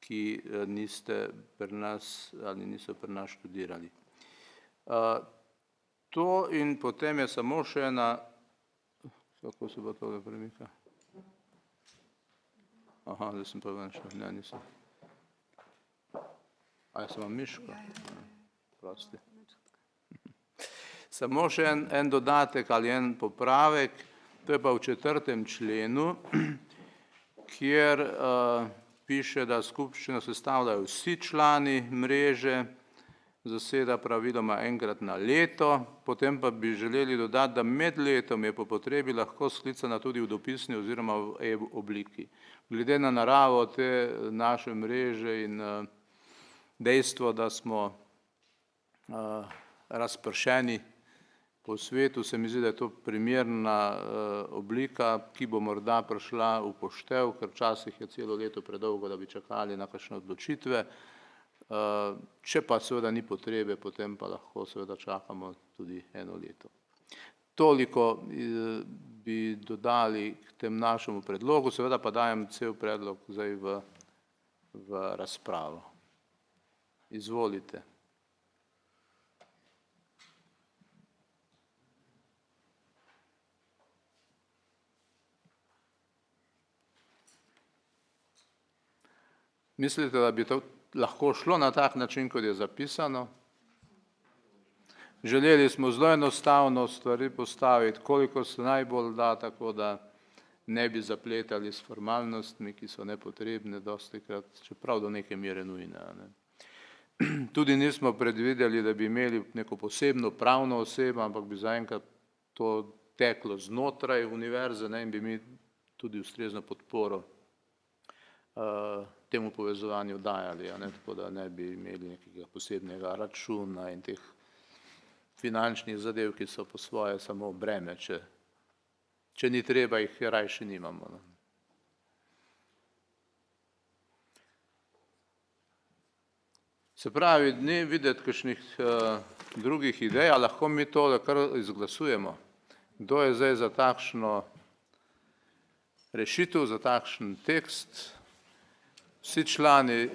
ki niste pri nas ali niso pri nas študirali. To in potem je samo še ena, kako se pa tole premika? Aha, zdaj sem pa ven šel, ne, nisem. A jaz sem vam miško? Prosti. Samo še en dodatek ali en popravek, to je pa v 4. členu, kjer piše, da skupščino sestavljajo vsi člani mreže, zaseda praviloma enkrat na leto, potem pa bi želeli dodati, da med letom je po potrebi lahko sklicana tudi v dopisni oziroma v e-obliki. Glede na naravo te naše mreže in dejstvo, da smo razpršeni po svetu, se mi zdi, da je to primerna oblika, ki bo morda prišla v poštev, ker včasih je celo leto predolgo, da bi čakali na kakšne odločitve. Če pa seveda ni potrebe, potem pa lahko seveda čakamo tudi eno leto. Toliko bi dodali k tem našemu predlogu, seveda pa dajem cel predlog zdaj v razpravo. Izvolite. Mislite, da bi to lahko šlo na tak način, kot je zapisano? Želeli smo zelo enostavno stvari postaviti, koliko se najbolj da, tako da ne bi zapletali s formalnostmi, ki so nepotrebne dostikrat, čeprav do neke mere nujne. Tudi nismo predvideli, da bi imeli neko posebno pravno osebo, ampak bi zaenkrat to teklo znotraj univerze in bi mi tudi ustrezno podporo temu povezovanju dajali, tako da ne bi imeli nekega posebnega računa in teh finančnih zadev, ki so po svoje samo breme, če ni treba, jih rajši nimamo. Se pravi, ni videti kakšnih drugih idej, a lahko mi tole kar izglasujemo. Kdo je zdaj za takšno rešitev, za takšen tekst? Vsi člani,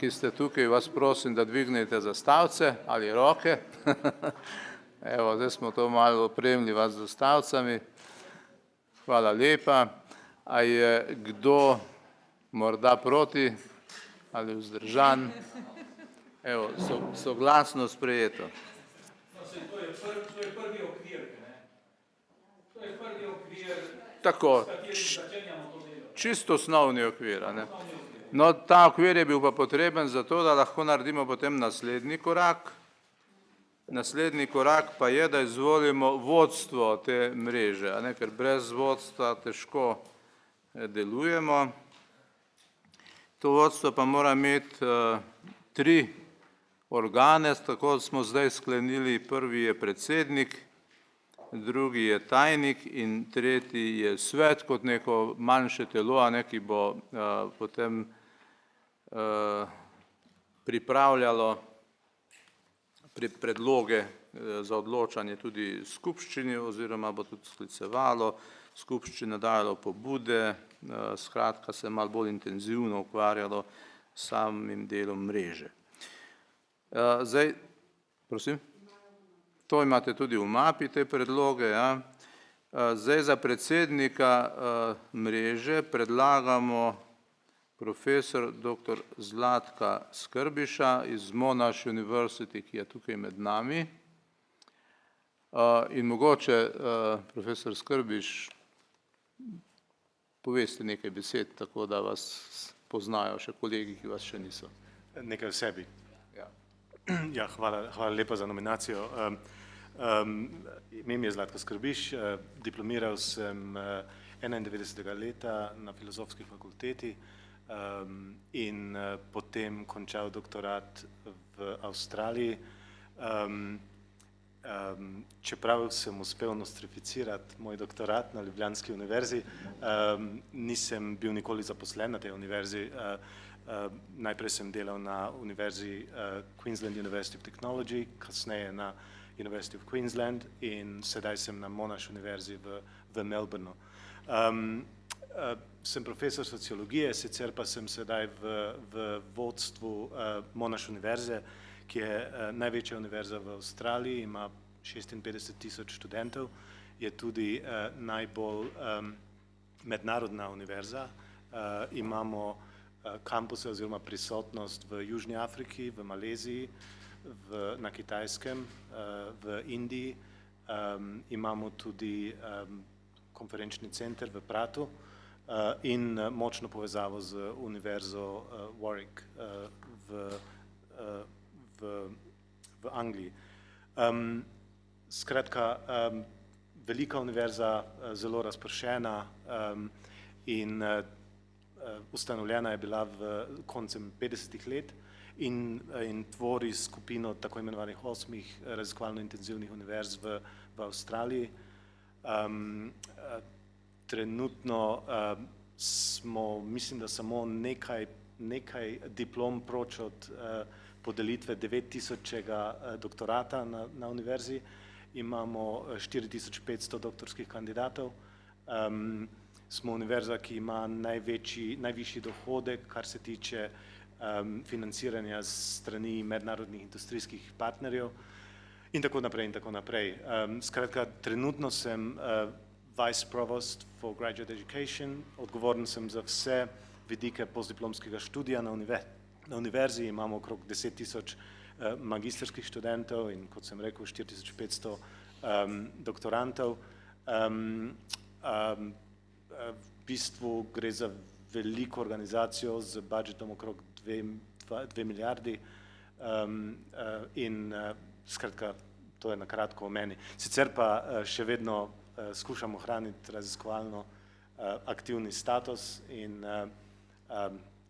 ki ste tukaj, vas prosim, da dvignete zastavice ali roke. Evo, zdaj smo to malo opremili vas z zastavicami. Hvala lepa. A je kdo morda proti ali vzdržan? Evo, soglasno sprejeto. To je prvi okvir, ne? To je prvi okvir, Tako, čisto osnovni okvir, ne? No, ta okvir je bil pa potreben zato, da lahko naredimo potem naslednji korak. Naslednji korak pa je, da izvolimo vodstvo te mreže, ker brez vodstva težko delujemo. To vodstvo pa mora imeti 3 organe, tako smo zdaj sklenili, prvi je predsednik, drugi je tajnik in tretji je svet kot neko manjše telo, ki bo potem pripravljalo predloge za odločanje tudi skupščini oziroma bo tudi sklicevalo, skupščina dajalo pobude, skratka se malo bolj intenzivno ukvarjalo s samim delom mreže. Zdaj, prosim? To imate tudi v mapi te predloge, ja. Zdaj za predsednika mreže predlagamo profesor dr. Zlatka Skrbiša iz Monash University, ki je tukaj med nami. In mogoče, profesor Skrbiš, poveste nekaj besed, tako da vas poznajo še kolegi, ki vas še niso. Nekaj o sebi. Ja. Ja, hvala lepa za nominacijo. Ime mi je Zlatko Skrbiš, diplomiral sem 91. leta na Filozofski fakulteti in potem končal doktorat v Avstraliji. Čeprav sem uspel nostrificirati moj doktorat na Ljubljanski univerzi, nisem bil nikoli zaposlen na tej univerzi. Najprej sem delal na univerzi Queensland University of Technology, kasneje na University of Queensland in sedaj sem na Monash univerzi v Melbourneu. Sem profesor sociologije, sicer pa sem sedaj v vodstvu Monash univerze, ki je največja univerza v Avstraliji, ima 56,000 študentov, je tudi najbolj mednarodna univerza. Imamo kampuse oziroma prisotnost v Južni Afriki, v Maleziji, na Kitajskem, v Indiji. Imamo tudi konferenčni center v Pratu in močno povezavo z univerzo Warwick v Angliji. Skratka, velika univerza, zelo razpršena in ustanovljena je bila v koncem 50. let in tvori skupino tako imenovanih 8 raziskovalno-intenzivnih univerz v Avstraliji. Trenutno smo, mislim, da samo nekaj diplom proč od podelitve 9000. Doktorata na univerzi. Imamo 4500 doktorskih kandidatov. Smo univerza, ki ima najvišji dohodek, kar se tiče financiranja strani mednarodnih industrijskih partnerjev in tako naprej in tako naprej. Skratka, trenutno sem Vice Provost for Graduate Education, odgovoren sem za vse vidike postdiplomskega študija na univerzi, imamo okrog 10,000 magistrskih študentov in, kot sem rekel, 4500 doktorantov. V bistvu gre za veliko organizacijo z budžetom okrog 2 milijardi in skratka, to je na kratko o meni. Sicer pa še vedno skušam ohraniti raziskovalno aktivni status in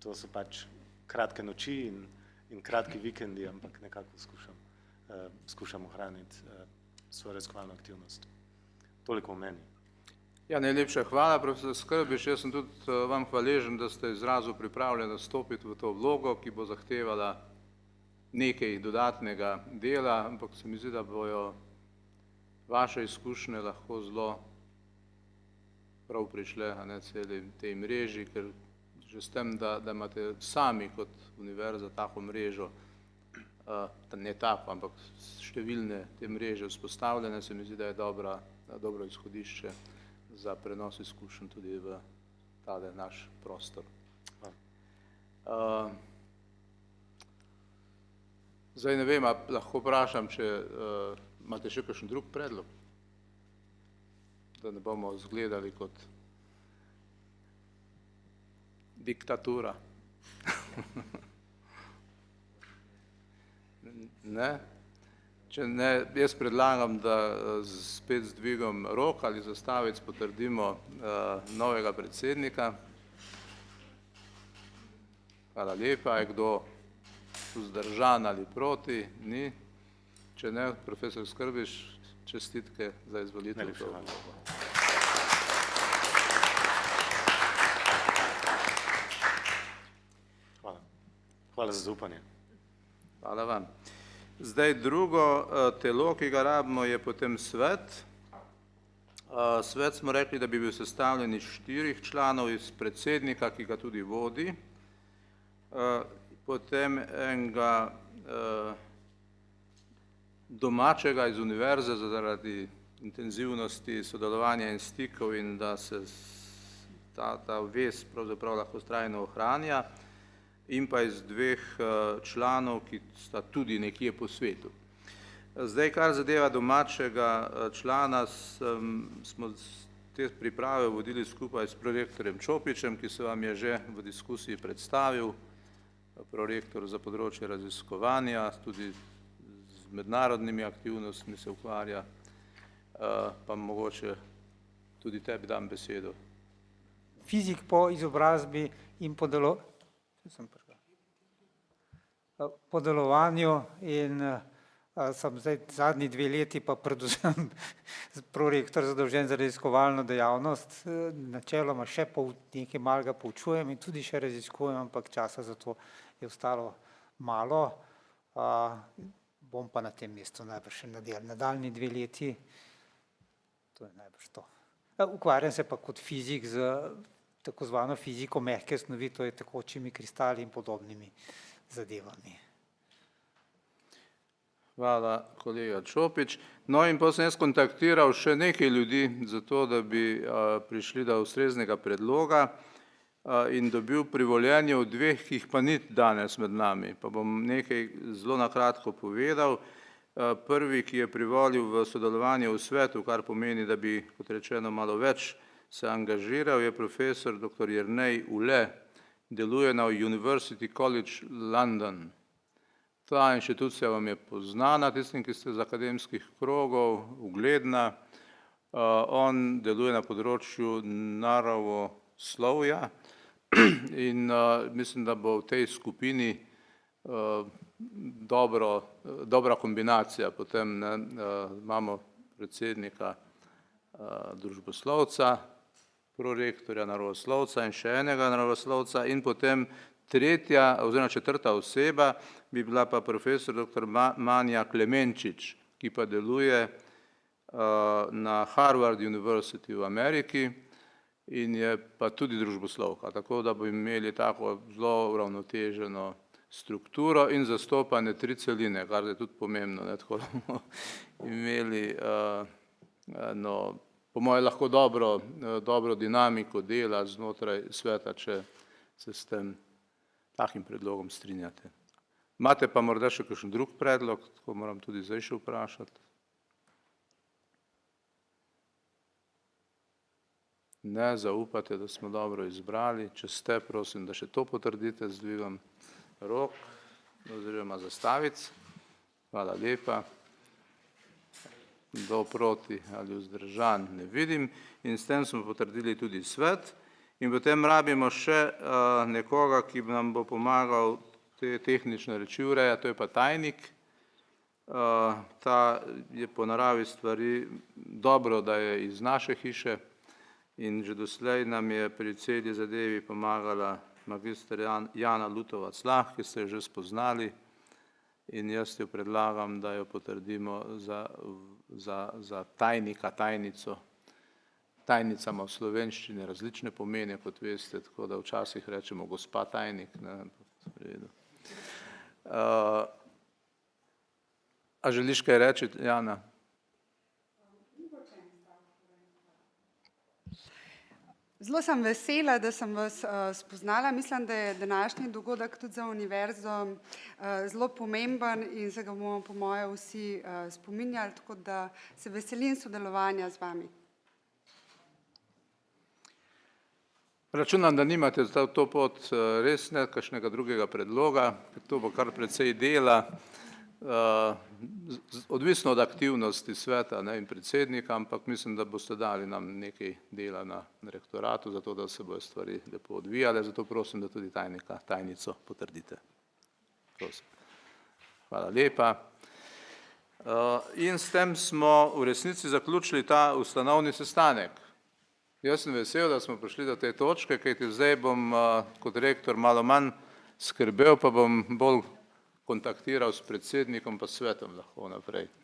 to so pač kratke noči in kratki vikendi, ampak nekako skušam ohraniti svojo raziskovalno aktivnost. Toliko o meni. Ja, najlepša hvala, profesor Skrbiš. Jaz sem tudi vam hvaležen, da ste izrazil pripravljen stopiti v to vlogo, ki bo zahtevala nekaj dodatnega dela, ampak se mi zdi, da bojo vaše izkušnje lahko zelo prav prišle celi tej mreži, ker že s tem, da imate sami kot univerza tako mrežo, ne tako, ampak številne te mreže vzpostavljene, se mi zdi, da je dobro izhodišče za prenos izkušenj tudi v tale naš prostor. Zdaj ne vem, lahko vprašam, če imate še kakšen drug predlog, da ne bomo izgledali kot diktatura. Ne? Če ne, jaz predlagam, da spet z dvigom rok ali zastavic potrdimo novega predsednika. Hvala lepa. Je kdo vzdržan ali proti? Ni. Če ne, profesor Skrbiš, čestitke za izvolitev. Najlepša hvala. Uh, Hvala za zaupanje. Hvala vam. Zdaj drugo telo, ki ga rabimo, je potem svet. Svet smo rekli, da bi bil sestavljen iz 4 članov, iz predsednika, ki ga tudi vodi, potem enega domačega iz univerze zaradi intenzivnosti sodelovanja in stikov in da se ta vez pravzaprav lahko trajno ohranja, in pa iz 2 članov, ki sta tudi nekje po svetu. Zdaj, kar zadeva domačega člana, smo te priprave vodili skupaj s prorektorjem Čopičem, ki se vam je že v diskusiji predstavil, prorektor za področje raziskovanja, tudi z mednarodnimi aktivnostmi se ukvarja, pa mogoče tudi tebi dam besedo. Fizik po izobrazbi in po delovanju in sem zdaj zadnji 2 leti pa predvsem prorektor zadolžen za raziskovalno dejavnost, načeloma še nekaj malega poučujem in tudi še raziskujem, ampak časa za to je ostalo malo. Bom pa na tem mestu najbrž še nadaljnji 2 leti, to je najbrž to. Ukvarjam se pa kot fizik z tako zvano fiziko mehke snovi, to je tekočimi kristali in podobnimi zadevami. Hvala, kolega Čopič. No in potem sem jaz kontaktiral še nekaj ljudi, zato da bi prišli do ustreznega predloga in dobil privoljenje od 2, ki jih pa ni danes med nami. Pa bom nekaj zelo na kratko povedal. Prvi, ki je privolil v sodelovanje v svetu, kar pomeni, da bi, kot rečeno, malo več se angažiral, je profesor dr. Jernej Ule, deluje na University College London. Ta inštitucija vam je poznana, tistim, ki ste iz akademskih krogov, ugledna. On deluje na področju naravoslovja in mislim, da bo v tej skupini dobra kombinacija. Potem imamo predsednika družboslovca, prorektorja naravoslovca in še enega naravoslovca in potem 3. oziroma 4. oseba bi bila pa profesor dr. Manja Klemenčič, ki pa deluje na Harvard University v Ameriki in je pa tudi družboslovka, tako da bo imeli tako zelo uravnoteženo strukturo in zastopane 3 celine, kar je tudi pomembno, tako da bomo imeli po moje lahko dobro dinamiko dela znotraj sveta, če se s tem takim predlogom strinjate. Imate pa morda še kakšen drug predlog, tako moram tudi zdaj še vprašati. Ne zaupate, da smo dobro izbrali. Če ste, prosim, da še to potrdite z dvigom rok oziroma zastavic. Hvala lepa. Kdo proti ali vzdržan, ne vidim. In s tem smo potrdili tudi svet. In potem rabimo še nekoga, ki nam bo pomagal te tehnične reči urejati, to je pa tajnik. Ta je po naravi stvari dobro, da je iz naše hiše in že doslej nam je pri celi zadevi pomagala magister Jana Lutovac-Lah, ki ste jo že spoznali in jaz jo predlagam, da jo potrdimo za tajnika, tajnico. Tajnica ima v slovenščini različne pomene, kot veste, tako da včasih rečemo gospa tajnik. A želiš kaj reči, Jana? Zelo sem vesela, da sem vas spoznala. Mislim, da je današnji dogodek tudi za univerzo zelo pomemben in se ga bomo po moje vsi spominjali, tako da se veselim sodelovanja z vami. Računam, da nimate za to pot res ne kakšnega drugega predloga, ker to bo kar precej dela, odvisno od aktivnosti sveta in predsednika, ampak mislim, da boste dali nam nekaj dela na rektoratu, zato da se bojo stvari lepo odvijale, zato prosim, da tudi tajnika, tajnico potrdite. Prosim. Hvala lepa. In s tem smo v resnici zaključili ta ustanovni sestanek. Jaz sem vesel, da smo prišli do te točke, kajti zdaj bom kot rektor malo manj skrbel pa bom bolj kontaktiral s predsednikom pa svetom lahko naprej.